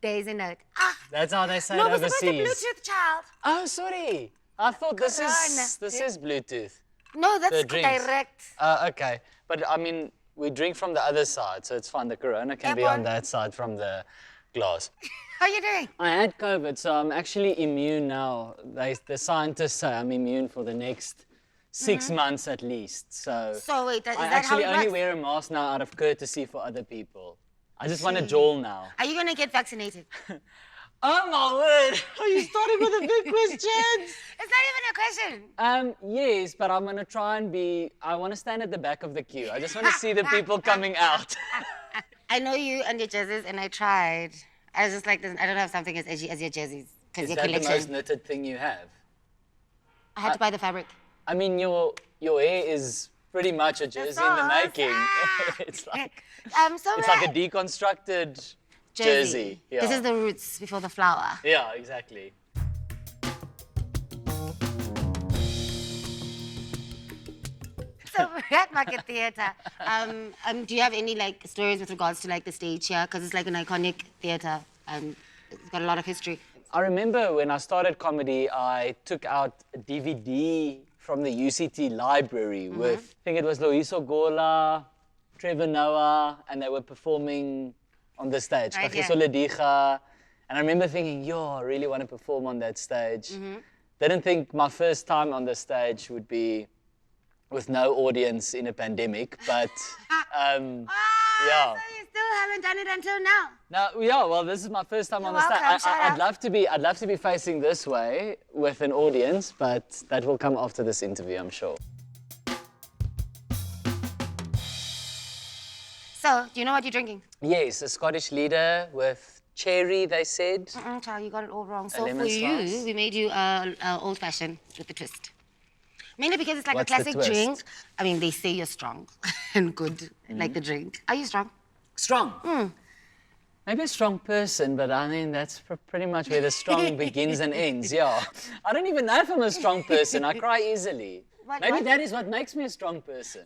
Bezuidenhout. That's how they say No, it we're supposed to overseas. Bluetooth, child. Oh, sorry. I thought this is Bluetooth. No, that's The drinks. direct. Okay. But I mean, we drink from the other side, so it's fine. The Corona can be on that side from the glass. How are you doing? I had COVID, so I'm actually immune now. The scientists say I'm immune for the next 6 months at least. So wait, is I that how actually it only works? wear a mask now out of courtesy for other people. I just want a jawl now. Are you gonna get vaccinated? Oh my word! Are you starting with the big questions? It's not even a question. Yes, but I'm gonna try and I want to stand at the back of the queue. I just want to see the people coming out. I know you and your jerseys, and I tried. I was just like, I don't have something as edgy as your jerseys. Is your that collection. the most knitted thing you have? I had to buy the fabric. I mean, your hair is pretty much a jersey in the making. It's like a deconstructed jersey. Yeah. This is the roots before the flower. Yeah, exactly. So we're at Market Theatre. Do you have any stories with regards to the stage here? Because it's an iconic theatre and it's got a lot of history. I remember when I started comedy, I took out a DVD from the UCT library with, I think it was Loiso Gola, Trevor Noah, and they were performing on the stage. Right, Kagiso Lediga. And I remember thinking, I really want to perform on that stage. Didn't think my first time on the stage would be with no audience in a pandemic, but yeah. So you still haven't done it until now? No, yeah, well, this is my first time on the stage. welcome, shut I'd up. love to be facing this way with an audience, but that will come after this interview, I'm sure. So, do you know what you're drinking? Yes, a Scottish leader with cherry, they said. Child, you got it all wrong. So lemon for slice. you, we made you old-fashioned with the twist. Mainly because it's What's a the classic twist? drink. I mean, they say you're strong and good, like the drink. Are you strong? Strong. Maybe a strong person, but I mean, that's pretty much where the strong begins and ends, yeah. I don't even know if I'm a strong person. I cry easily. Maybe that is what makes me a strong person.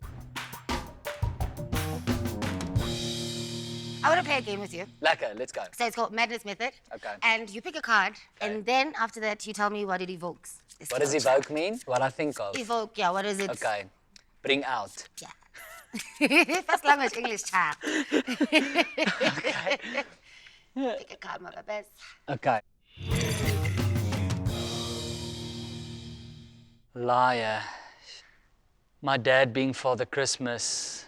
I want to play a game with you. Lekker, let's go. So it's called Madness Method. Okay. And you pick a card, and then after that, you tell me what it evokes. It's What does called- evoke mean? What I think of. Evoke, yeah, what is it? Okay. Bring out. Yeah. First language, English, child. Okay. Pick a card, my best. Okay. Liar. My dad being Father Christmas.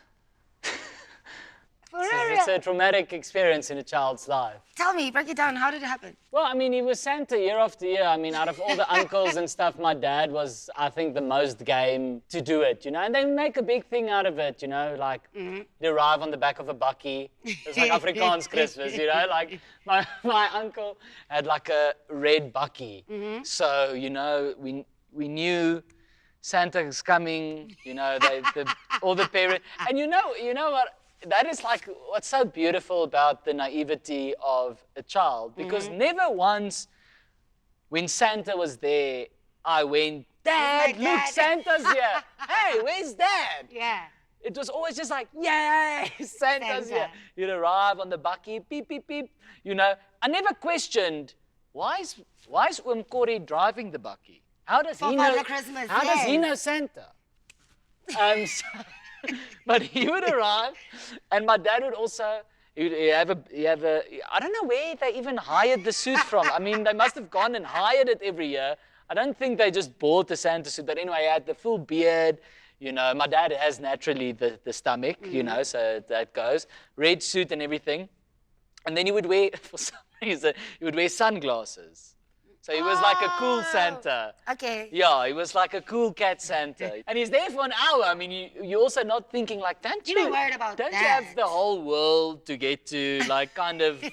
For It's real? a traumatic experience in a child's life. Tell me, break it down. How did it happen? Well, I mean, he was Santa year after year. I mean, out of all the uncles and stuff, my dad was, I think, the most game to do it, you know? And they make a big thing out of it, you know? Like, they arrive on the back of a bakkie. It's like Afrikaans Christmas, you know? Like, my uncle had like a red bakkie. So, you know, we knew Santa's coming, you know, all the parents. And you know what? That is like what's so beautiful about the naivety of a child, because never once when Santa was there, I went, Dad, my look, dad." Santa's here. Hey, where's Dad? Yeah. It was always just like, yay, Santa's here. Santa. You'd arrive on the bakkie, beep, beep, beep. You know, I never questioned, why is Kori driving the bakkie? How does For he know? Father Christmas, How does he yes. know Santa? But he would arrive, and my dad would also. He'd have a. I don't know where they even hired the suit from. I mean, they must have gone and hired it every year. I don't think they just bought the Santa suit. But anyway, he had the full beard. You know, my dad has naturally the stomach. You know, so that goes. Red suit and everything, and then he would wear, for some reason, he would wear sunglasses. So he was like a cool Santa. Okay. Yeah, he was like a cool cat Santa. And he's there for an hour. I mean, you're also not thinking like, don't You're not worried about don't that. you have the whole world to get to, like, kind of,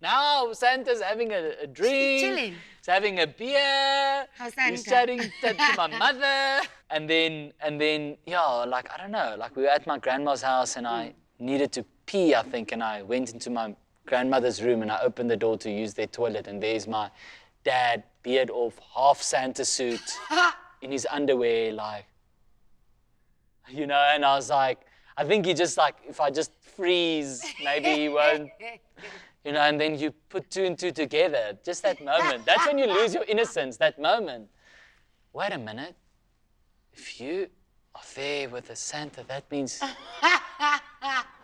now Santa's having a drink. Chilling. He's having a beer. How's Santa? He's chatting to my mother. And then, yeah, like, I don't know, like we were at my grandma's house and I needed to pee, I think, and I went into my grandmother's room and I opened the door to use their toilet, and there's my dad, beard off, half Santa suit, in his underwear, like, you know, and I was like, I think he just like, if I just freeze, maybe he won't, you know, and then you put 2 and 2 together. Just that moment. That's when you lose your innocence, that moment. Wait a minute. If you are there with a Santa, that means,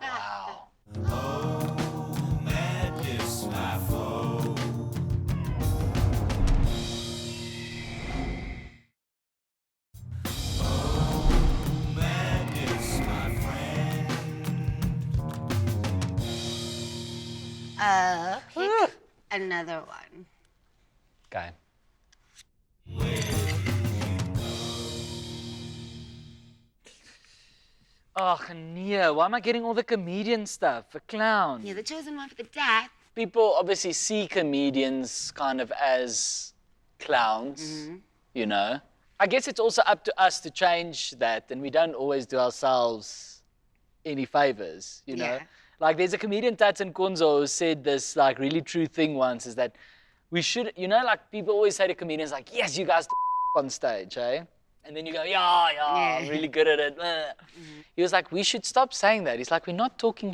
wow. Madness, my foe. Madness, my friend. Pick another one. Okay. Oh, nee, why am I getting all the comedian stuff? A clown. You're the chosen one for the dad. People obviously see comedians kind of as clowns, you know. I guess it's also up to us to change that, and we don't always do ourselves any favors, you know. Yeah. Like there's a comedian, Tats and Konzo, who said this like really true thing once, is that we should, you know, like people always say to comedians like, yes, you guys on stage, eh? And then you go, yeah, I'm really good at it. He was like, we should stop saying that. He's like, we're not talking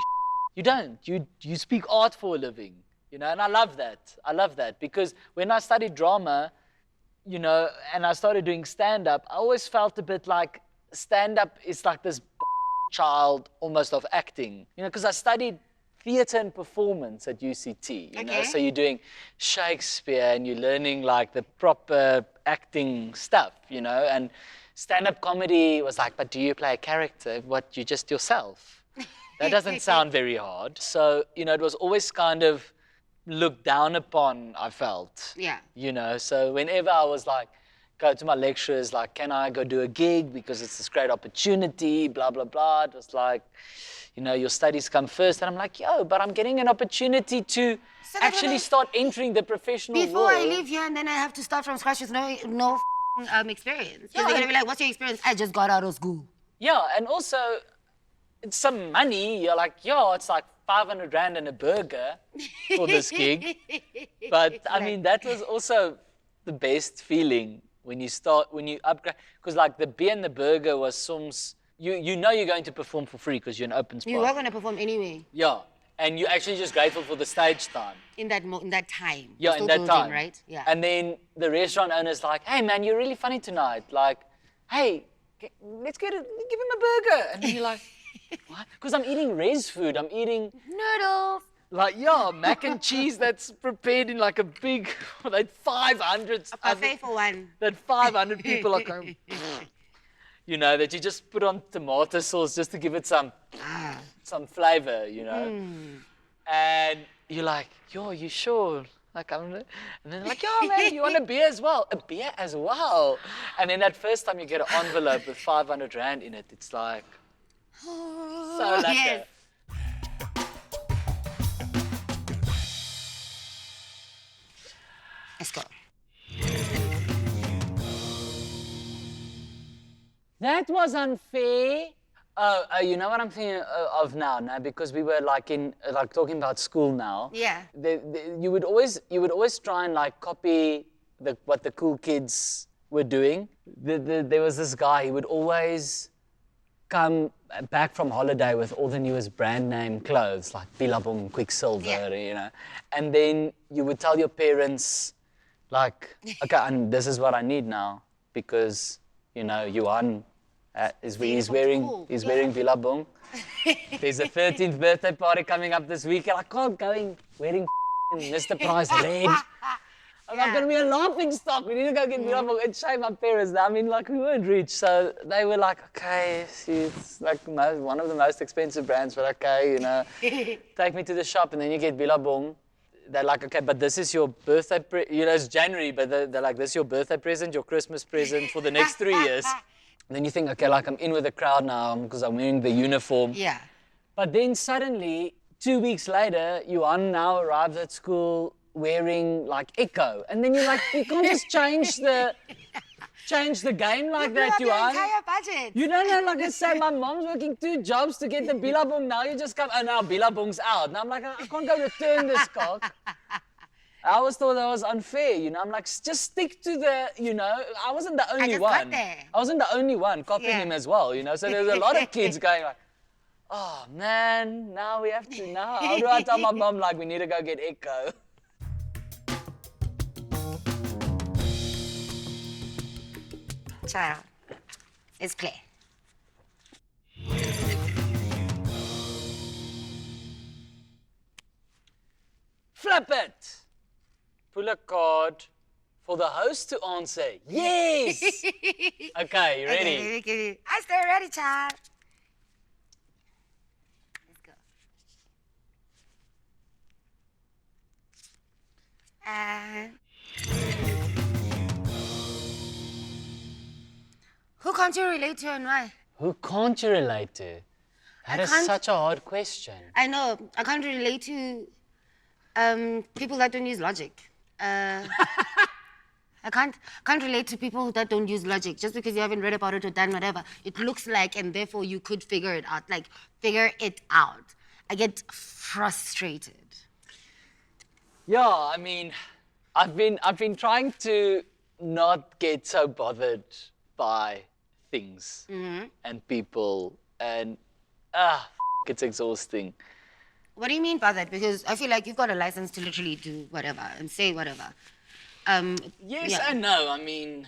You don't. You speak art for a living, you know, and I love that. I love that because when I studied drama, you know, and I started doing stand-up, I always felt a bit like stand-up is like this child almost of acting, you know, because I studied theatre and performance at UCT, you know, so you're doing Shakespeare and you're learning like the proper acting stuff, you know, and stand-up comedy was like, but do you play a character? What, you just yourself? That doesn't sound very hard. So, you know, it was always kind of looked down upon, I felt. Yeah. You know, so whenever I was like, go to my lecturers, like, can I go do a gig because it's this great opportunity, blah, blah, blah. It was like, you know, your studies come first. And I'm like, yo, but I'm getting an opportunity to actually start entering the professional world. Before I leave here and then I have to start from scratch with no experience. Because they're going to be like, what's your experience? I just got out of school. Yeah, and also, it's some money. You're like, yo, it's like 500 Rand and a burger for this gig. But, I mean, that was also the best feeling when you upgrade. Because, like, the beer and the burger was some... You know you're going to perform for free because you're an open spot. You were going to perform anyway. Yeah, and you're actually just grateful for the stage time. In that time. Yeah, in that time. Right? Yeah. And then the restaurant owner's like, hey, man, you're really funny tonight. Like, hey, let's give him a burger. And then you're like, what? Because I'm eating res food. I'm eating... Noodles. Like, yeah, mac and cheese that's prepared in like a big... That 500... A buffet for one. That 500 people are going... You know, that you just put on tomato sauce just to give it some flavor, you know. And you're like, yo, you sure? Like, and then they're like, yo, man, you want a beer as well? A beer as well? And then that first time you get an envelope with 500 Rand in it, it's like, so lekker. Yes. Let's go. That was unfair. Oh, you know what I'm thinking of now, because we were like talking about school now. Yeah. You would always try and like copy what the cool kids were doing. There was this guy. He would always come back from holiday with all the newest brand name clothes, like Billabong, Quicksilver, you know. And then you would tell your parents, like, okay, and this is what I need now because you know Johan. He's wearing Billabong. There's a 13th birthday party coming up this weekend. I can't go in wearing Mr. Price red. I'm not going to be a laughing stock. We need to go get Billabong and shame my parents. I mean, like, we weren't rich. So they were like, okay, it's like one of the most expensive brands, but okay, you know, take me to the shop and then you get Billabong. They're like, okay, but this is your birthday, you know, it's January, but they're like, this is your birthday present, your Christmas present for the next 3 years. And then you think, okay, like I'm in with the crowd now because I'm wearing the uniform. Yeah. But then suddenly, 2 weeks later, Johan now arrives at school wearing like Echo. And then you're like, you can't just change the game like that, You have Johan. your entire budget. You don't know, like I say, my mom's working 2 jobs to get the Billabong. Now you just come, oh, now Billabong's out. Now I'm like, I can't go return this cock. I always thought that was unfair, you know. I'm like, just stick to the, you know. I wasn't the only one. got there. I wasn't the only one copying him as well, you know. So there's a lot of kids going like, Oh, man, now we have to, how do I tell my mom, like, we need to go get echo? Child, it's clear. Flip it! Pull a card for the host to answer. Yes! Okay, you ready? Okay, I stay ready, child. Let's go. And who can't you relate to and why? Who can't you relate to? That is can't- such a hard question. I know I can't relate to people that don't use logic. I can't relate to people that don't use logic. Just because you haven't read about it or done whatever, it looks like, and therefore you could figure it out. Like, figure it out. I get frustrated. Yeah, I mean, I've been trying to not get so bothered by things and people, and it's exhausting. What do you mean by that? Because I feel like you've got a license to literally do whatever and say whatever. Yes yeah. and no. I mean,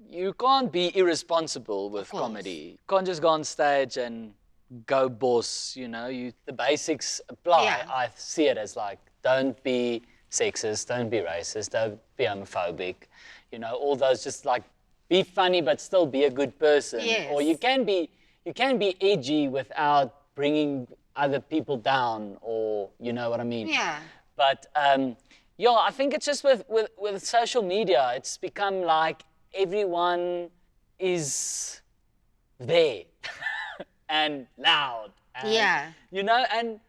you can't be irresponsible with course. comedy. You can't just go on stage and go boss, you know. The basics apply. Yeah. I see it as like, don't be sexist, don't be racist, don't be homophobic. You know, all those, just like, be funny but still be a good person. Yes. Or you can be edgy without bringing other people down, or you know what I mean? Yeah. But yeah, I think it's just with social media, it's become like everyone is there and loud. And, Yeah. you know, and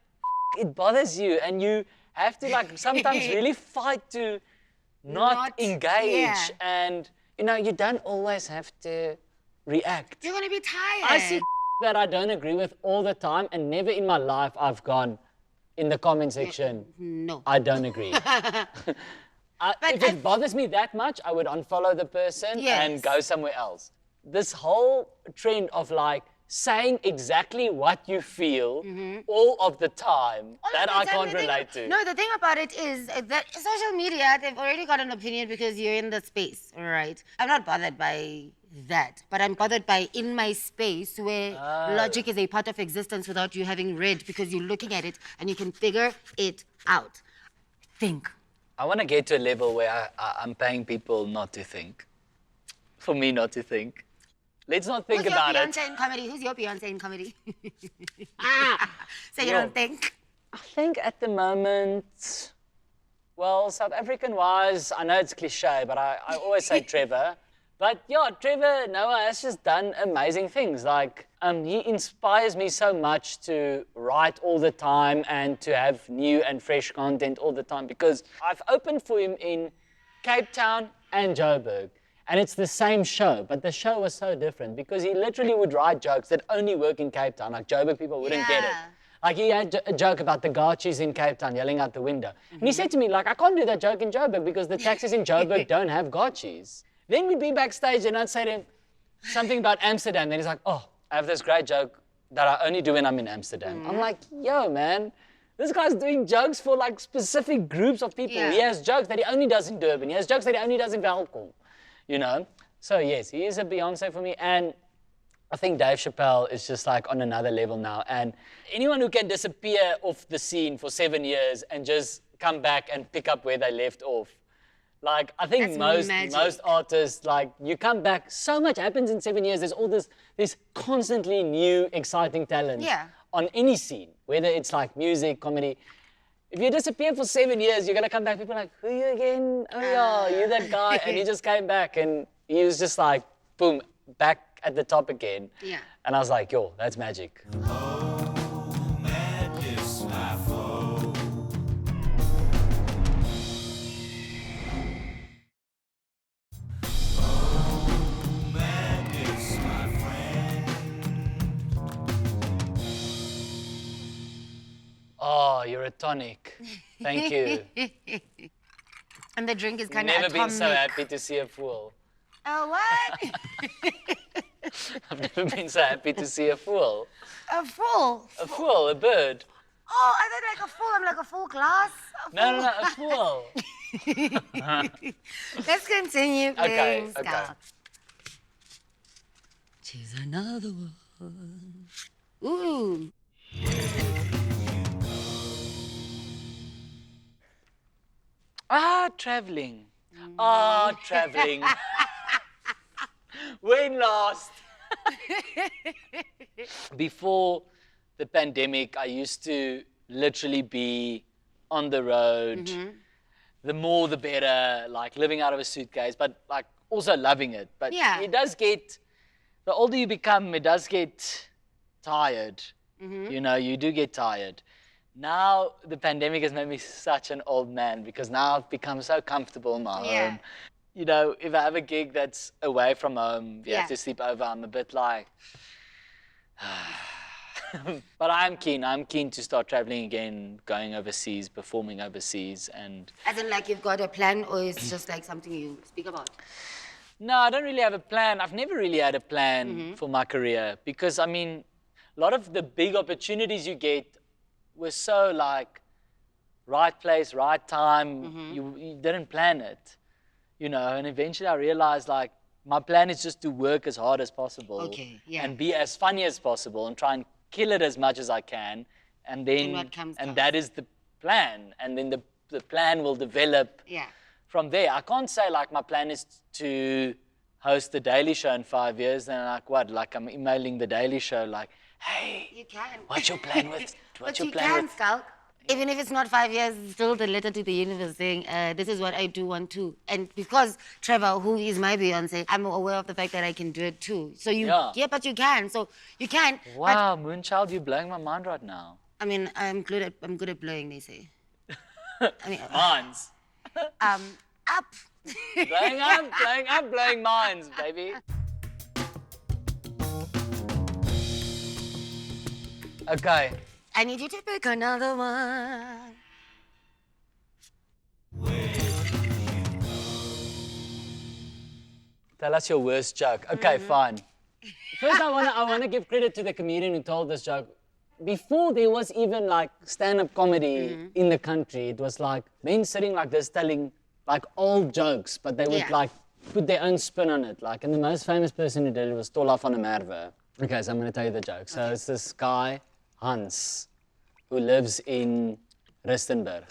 it bothers you, and you have to like sometimes really fight to not engage. yeah. And you know, you don't always have to react. You're gonna be tired. I see that I don't agree with all the time, and never in my life I've gone in the comment section, No. I don't agree. If it bothers me that much, I would unfollow the person and Yes. go somewhere else. This whole trend of like saying exactly what you feel all of the time, that I can't relate to. No, the thing about it is that social media, they've already got an opinion because you're in the space, right? I'm not bothered by that, but I'm bothered by in my space where logic is a part of existence without you having read, because you're looking at it and you can figure it out. Think. I want to get to a level where I'm paying people not to think. For me not to think. Let's not think Who's about your it. Beyonce in comedy? Who's your Beyonce in comedy? So you Yo. don't think? I think at the moment, well, South African-wise, I know it's cliche, but I always say Trevor. But yeah, Trevor Noah has just done amazing things. Like, he inspires me so much to write all the time and to have new and fresh content all the time, because I've opened for him in Cape Town and Joburg. And it's the same show, but the show was so different because he literally would write jokes that only work in Cape Town. Like, Joburg people wouldn't get it. Yeah. Like, he had a joke about the Gauchis in Cape Town yelling out the window. And he said to me, like, I can't do that joke in Joburg because the taxis in Joburg don't have Gauchis. Then we'd be backstage and I'd say to him something about Amsterdam. Then he's like, oh, I have this great joke that I only do when I'm in Amsterdam. I'm like, yo, man, this guy's doing jokes for like specific groups of people. Yeah. He has jokes that he only does in Durban. He has jokes that he only does in Welkom, you know? So yes, he is a Beyonce for me. And I think Dave Chappelle is just like on another level now. And anyone who can disappear off the scene for 7 years and just come back and pick up where they left off. Like, I think That's magic. most artists, like, you come back, so much happens in 7 years. There's all this constantly new, exciting talent Yeah. on any scene, whether it's like music, comedy. If you disappear for 7 years, you're gonna come back. People are like, who are you again? Oh yeah, you're that guy. And he just came back and he was just like, boom, back at the top again. Yeah. And I was like, yo, that's magic. Madness, my foe. Madness, my friend. Oh, you're a tonic. Thank you. And the drink is kind of Never atomic. been so happy to see a fool. Oh, what? I've never been so happy to see a fool. A fool. A fool, a bird. Oh, I thought like a fool. I'm like a full glass. No, a fool. Let's continue playing Okay. Schalk. Choose another one. Ooh. Traveling. Traveling. When last? Before the pandemic, I used to literally be on the road. The more, the better, like living out of a suitcase, but like also loving it. But Yeah. it does get, the older you become, it does get tired. You know, you do get tired. Now, the pandemic has made me such an old man because now I've become so comfortable in my home. You know, if I have a gig that's away from home, you have to sleep over, I'm a bit like... But I'm keen to start traveling again, going overseas, performing overseas, and... As in like you've got a plan or it's just like something you speak about? No, I don't really have a plan. I've never really had a plan for my career because, I mean, a lot of the big opportunities you get were so like right place, right time. You didn't plan it, you know, and eventually I realized like my plan is just to work as hard as possible and be as funny as possible and try and kill it as much as I can. And then, what comes. that is the plan. And then the plan will develop from there. I can't say like my plan is to host the Daily Show in 5 years. And like what? Like I'm emailing the Daily Show like, hey, You can. what's your plan with? What's But your you plan can, with? Schalk. Even if it's not 5 years, it's still the letter to the universe saying, this is what I do want to. And because Trevor, who is my Beyonce, I'm aware of the fact that I can do it too. So but you can. So you can. Wow, Moonchild, you're blowing my mind right now. But, I mean, I'm good at blowing, they say. I mean, Minds. up. blowing up, blowing minds, baby. Okay. I need you to pick another one. Tell us your worst joke. Okay, fine. First, I wanna give credit to the comedian who told this joke. Before there was even like stand-up comedy in the country, it was like men sitting like this telling like old jokes, but they would like put their own spin on it. Like, and the most famous person who did it was Tola van der Merwe. Okay, so I'm gonna tell you the joke. So it's this guy, Hans, who lives in Rustenburg.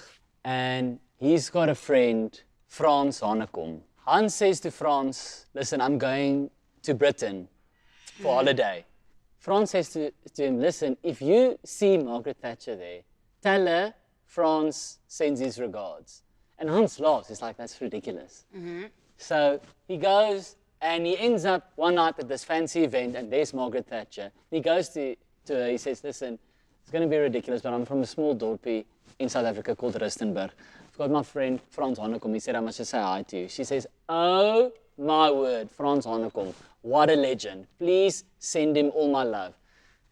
And he's got a friend, Frans Hanekom. Hans says to Frans, listen, I'm going to Britain for holiday. Frans says to him, listen, if you see Margaret Thatcher there, tell her Frans sends his regards. And Hans laughs, he's like, that's ridiculous. So he goes and he ends up one night at this fancy event and there's Margaret Thatcher. He goes to her, he says, listen, it's going to be ridiculous, but I'm from a small dorpie in South Africa called Rustenburg. I've got my friend Frans Hanekom. He said, I must just say hi to you. She says, oh my word, Frans Hanekom, what a legend. Please send him all my love.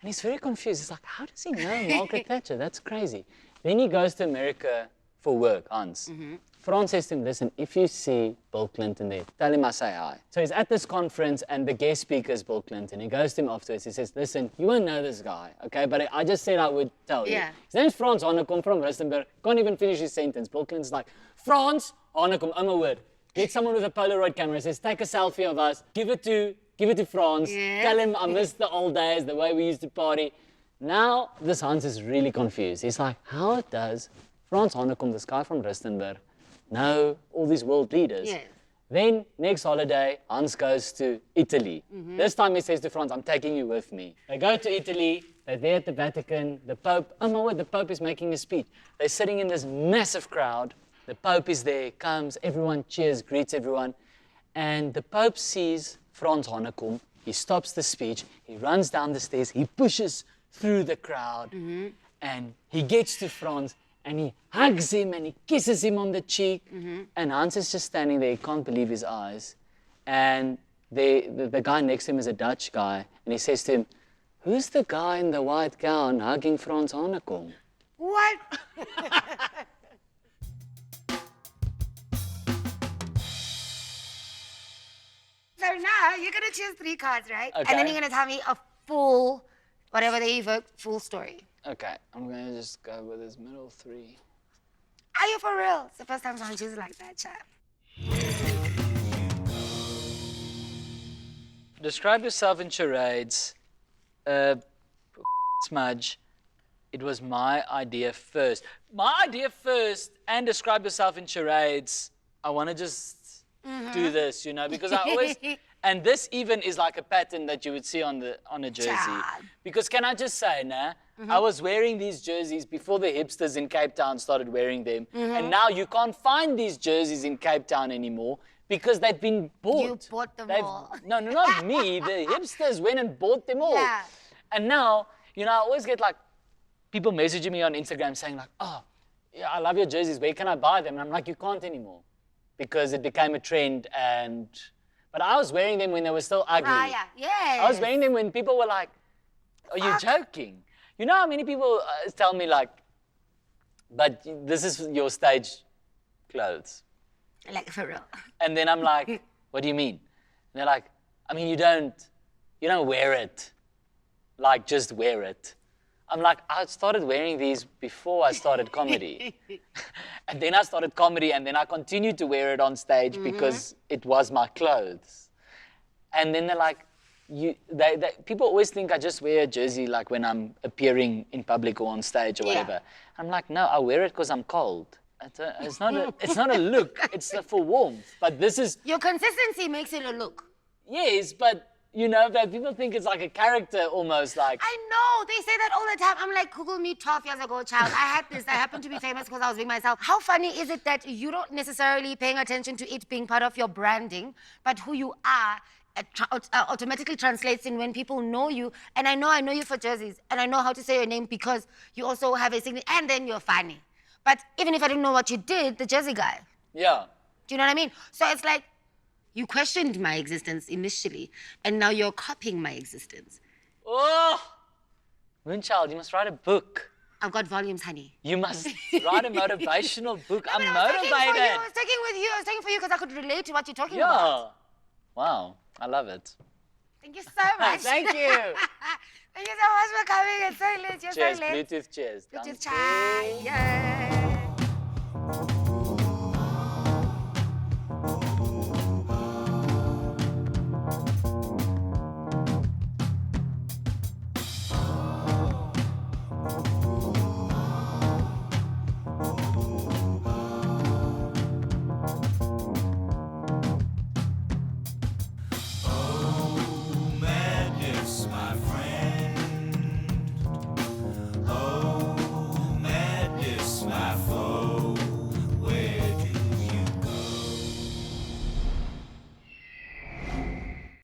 And he's very confused. He's like, how does he know Margaret Thatcher? That's crazy. Then he goes to America for work, Hans. Frans says to him, listen, if you see Bill Clinton there, tell him I say hi. So he's at this conference and the guest speaker is Bill Clinton. He goes to him afterwards. He says, listen, you won't know this guy, okay? But I just said I would tell you. His name's Frans Hanekom from Rustenburg. Can't even finish his sentence. Bill Clinton's like, Frans Hanekom, oh my word. Get someone with a Polaroid camera. He says, take a selfie of us. Give it to Frans. Tell him I miss the old days, the way we used to party. Now, this Hans is really confused. He's like, how does Frans Hanekom, this guy from Rustenburg, know all these world leaders? Then, next holiday, Hans goes to Italy. This time he says to Frans, I'm taking you with me. They go to Italy, they're there at the Vatican, the Pope, oh my word, the Pope is making a speech. They're sitting in this massive crowd. The Pope is there, comes, everyone cheers, greets everyone. And the Pope sees Frans Hanekom, he stops the speech, he runs down the stairs, he pushes through the crowd, and he gets to Frans, and he hugs him and he kisses him on the cheek. And Hans is just standing there, he can't believe his eyes. And the guy next to him is a Dutch guy, and he says to him, who's the guy in the white gown hugging Frans Hanekom? What? So now you're gonna choose 3 cards, right? Okay. And then you're gonna tell me a full, whatever they evoke, full story. Okay, I'm gonna just go with this middle 3. Are you for real? It's the first time someone chooses like that, chat. Describe yourself in charades. Smudge. It was my idea first. My idea first, and describe yourself in charades. I want to just do this, you know, because I always. And this even is like a pattern that you would see on a jersey. Child. Because can I just say, I was wearing these jerseys before the hipsters in Cape Town started wearing them, and now you can't find these jerseys in Cape Town anymore because they've been bought. You bought them all. No, not me. The hipsters went and bought them all. Yeah. And now, you know, I always get like people messaging me on Instagram saying like, oh, yeah, I love your jerseys. Where can I buy them? And I'm like, you can't anymore because it became a trend. But I was wearing them when they were still ugly. Yes. I was wearing them when people were like, are you joking? You know how many people tell me like, but this is your stage clothes. Like, for real. And then I'm like, what do you mean? And they're like, I mean, you don't wear it. Like, just wear it. I'm like, I started wearing these before I started comedy. And then I started comedy, and then I continued to wear it on stage because it was my clothes. And then they're like, people always think I just wear a jersey like when I'm appearing in public or on stage or whatever. I'm like, no, I wear it because I'm cold. It's not a look. It's for warmth. But this is... Your consistency makes it a look. Yes, but, you know, that people think it's like a character almost like... I know. They say that all the time. I'm like, Google me 12 years ago, child. I had this. I happened to be famous because I was being myself. How funny is it that you don't necessarily paying attention to it being part of your branding, but who you are automatically translates in when people know you. And I know you for jerseys. And I know how to say your name because you also have a signature. And then you're funny. But even if I didn't know what you did, the jersey guy. Yeah. Do you know what I mean? So it's like, you questioned my existence initially, and now you're copying my existence. Oh! Moonchild, you must write a book. I've got volumes, honey. You must write a motivational book. I'm I was motivated. I was taking with you. I was taking for you because I could relate to what you're talking Yeah. about. Wow. I love it. Thank you so much. Thank you. Thank you so much for coming. It's so lit. You're Cheers. so lit. Bluetooth cheers. Bluetooth Dankie. chat. Yeah.